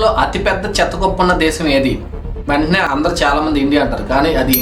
ప్రపంచంలో అతిపెద్ద చెత్త కుప్ప ఉన్న దేశం ఏది? వెంటనే అందరు చాలా మంది ఇండియా అంటారు, కానీ అది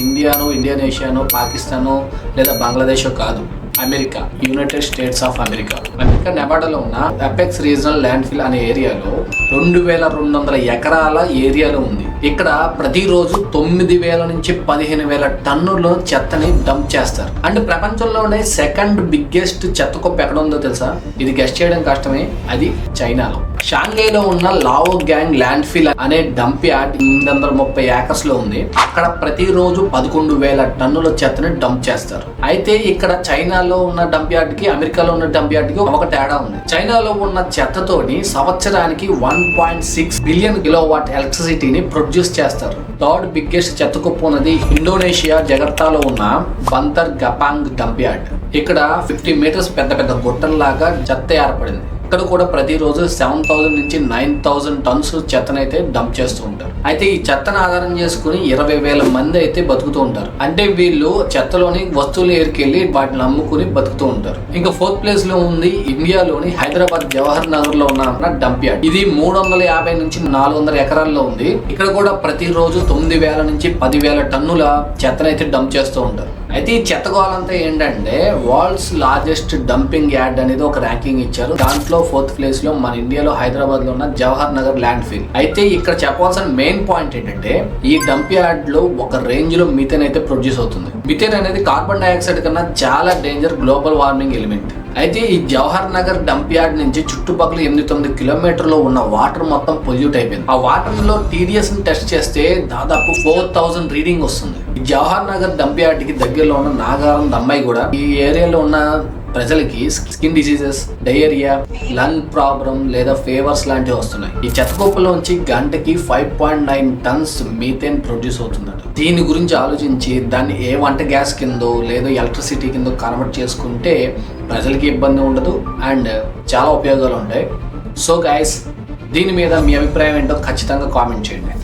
ఇండోనేషియానో పాకిస్తానో లేదా బంగ్లాదేశ్ కాదు, America, United States of America. America నెవాడాలో ఉన్న అపెక్స్ రీజనల్ ల్యాండ్ ఫిల్ అనే ఏరియాలో 2200 ఎకరాల ఏరియాలో ఉంది. ఇక్కడ ప్రతిరోజు 9000 నుంచి 15,000 టన్నుల చెత్తని డంప్ చేస్తారు. అండ్ ప్రపంచంలోనే సెకండ్ బిగ్గెస్ట్ చెత్త కుప్ప ఎక్కడ ఉందో తెలుసా? ఇది గెస్ట్ చేయడం కష్టమే, అది చైనాలో. షాంఘైలో ఉన్న లావో గ్యాంగ్ ల్యాండ్ ఫిల్ అనే డంప్ యార్డ్ 830 ఏకర్స్ లో ఉంది. అక్కడ ప్రతిరోజు 11,000 టన్నుల చెత్తని డంప్ చేస్తారు. అయితే ఇక్కడ చైనాలో ఉన్న డంప్ యార్డ్ కి అమెరికాలో ఉన్న డంప్ యార్డ్ కి ఒక తేడా ఉంది. చైనాలో ఉన్న చెత్తతోని సంవత్సరానికి 1.6 బిలియన్ కిలోవాట్ ఎలక్ట్రిసిటీని ప్రొడ్యూస్ చేస్తారు. థర్డ్ బిగ్గెస్ట్ చెత్త కుప్ప ఉన్నది ఇండోనేషియా జగర్తాలో ఉన్న బంతర్ గపాంగ్ డంప్ యార్డ్. ఇక్కడ 50 మీటర్స్ పెద్ద పెద్ద గుట్టల్లాగా చెత్త ఏర్పడింది. ఇక్కడ కూడా ప్రతిరోజు 7,000 నుంచి 9,000 టన్స్ చెత్తనైతే డంప్ చేస్తూ ఉంటారు. అయితే ఈ చెత్తను ఆధారం చేసుకుని 20,000 మంది అయితే బతుకుతూ ఉంటారు. అంటే వీళ్ళు చెత్తలోని వస్తువులు ఏరుకెళ్లి వాటిని అమ్ముకుని బతుకుతూ ఉంటారు. ఇంకా 4th ప్లేస్ లో ఉంది ఇండియాలోని హైదరాబాద్ జవహర్ నగర్ లో ఉన్న డంప్ యార్డ్. ఇది 350 నుంచి 400 ఎకరాల్లో ఉంది. ఇక్కడ కూడా ప్రతిరోజు 9,000 నుంచి 10,000 టన్నుల చెత్తనైతే డంప్ చేస్తూ ఉంటారు. అయితే ఈ చెత్త గోలంతా ఏంటంటే వరల్డ్స్ లార్జెస్ట్ డంపింగ్ యార్డ్ అనేది ఒక ర్యాంకింగ్ ఇచ్చారు. దాంట్లో 4th ప్లేస్ లో మన ఇండియాలో హైదరాబాద్ లో ఉన్న జవహర్ నగర్ ల్యాండ్ ఫిల్. అయితే ఇక్కడ చెప్పాల్సిన మెయిన్ పాయింట్ ఏంటంటే ఈ డంప్ యార్డ్ లో ఒక రేంజ్ లో మిథేన్ అయితే ప్రొడ్యూస్ అవుతుంది. మిథేన్ అనేది కార్బన్ డైఆక్సైడ్ కన్నా చాలా డేంజర్ గ్లోబల్ వార్మింగ్ ఎలిమెంట్. అయితే ఈ జవహర్ నగర్ డంప్ యార్డ్ నుంచి చుట్టుపక్కల 8-9 కిలోమీటర్లో ఉన్న వాటర్ మొత్తం పొల్యూట్ అయిపోయింది. ఆ వాటర్ లో టీడీఎస్ ని టెస్ట్ చేస్తే దాదాపు 4,000 రీడింగ్ వస్తుంది. ఈ జవహర్ నగర్ డంప్ యార్డ్ కి దగ్గరలో ఉన్న నాగారం దమ్మాయి కూడా ఈ ఏరియాలో ఉన్న ప్రజలకి skin diseases, diarrhoea, lung problem లేదా ఫీవర్స్ లాంటివి వస్తున్నాయి. ఈ చెత్త కుప్పలోంచి గంటకి 5.9 టన్స్ మీథేన్ ప్రొడ్యూస్ అవుతుందట. దీని గురించి ఆలోచించి దాన్ని ఏ వంట గ్యాస్ కిందో లేదా ఎలక్ట్రిసిటీ కిందో కన్వర్ట్ చేసుకుంటే ప్రజలకి ఇబ్బంది ఉండదు అండ్ చాలా ఉపయోగాలు ఉంటాయి. సో గైస్, దీని మీద మీ అభిప్రాయం ఏంటో ఖచ్చితంగా కామెంట్ చేయండి.